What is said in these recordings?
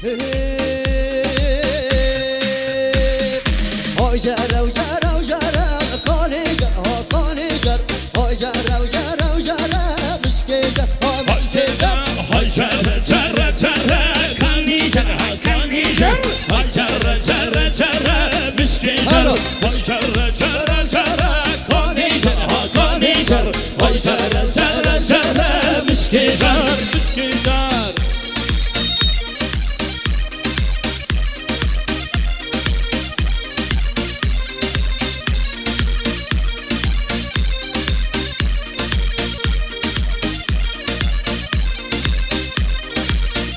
جرا وجرا وجرا قاني جرا قاني جرا هاي جرا وجرا وجرا مشكي جرا مشكي جرا هاي جرا جرا جرا قاني جرا قاني جرا هاي جرا جرا جرا مشكي جرا هاي جرا جرا جرا قاني جرا قاني جرا هاي جرا جرا جرا مشكي جرا مشكي جرا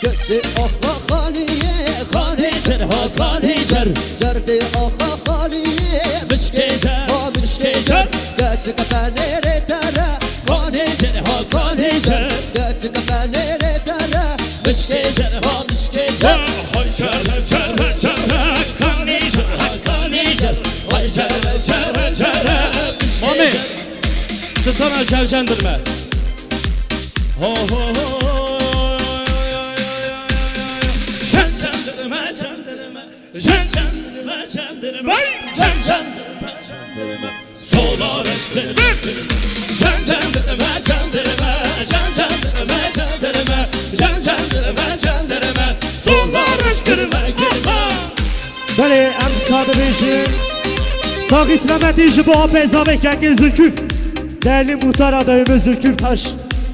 جردي أخا خانية خاني جرها خاني جر جردي أخا خانية مشكي جر مشكي جر قاتك فانيري ترى خاني جرها خاني جر قاتك فانيري ترى مشكي جرها مشكي جر هاي جرا جرا جرا قاني جرا قاني جر هاي جرا جرا جرا مشكي جر ستنا جرجندرمه هو هو هو Solar aşkırma Candırma candırma Candırma candırma Candırma candırma Solar aşkırma girma Bəli, əm sadə beşin Sağ istiqaməti işi bu apezame kəkin Zülküf Değerli muhtar adayımız Zülküf Taş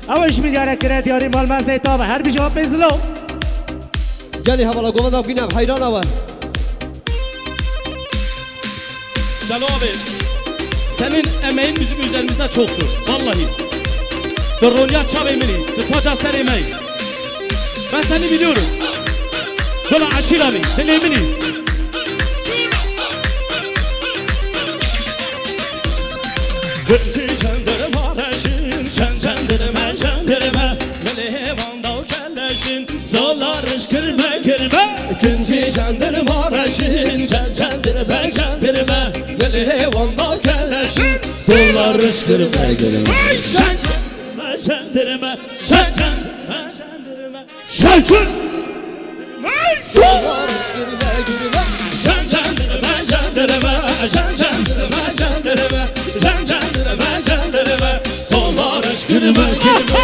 Ama işimi gerektiren diyarım almaz ne tabi Her bir şey apezli o Geli havala govadan binem hayrana var Selo abi, senin emeğin bizim üzerimizde çoktur, vallahi. Dırronya çav emini, tıtaca ser emeği. Ben seni biliyorum. Böyle aşir abi, sen emini. Gıntı jandırma reşin, jandırma jandırma. Meleğe vandal kelleşin, solar ışkırma kırma. Gıntı jandırma reşin, jandırma jandırma. Meleğe vandal kelleşin, solar ışkırma kırma. Jandırma jandırma, jandırma jandırma. Jandırma solar ışkırma kırma. Jandırma jandırma, jandırma jandırma. Jandırma jandırma, solar ışkırma kırma.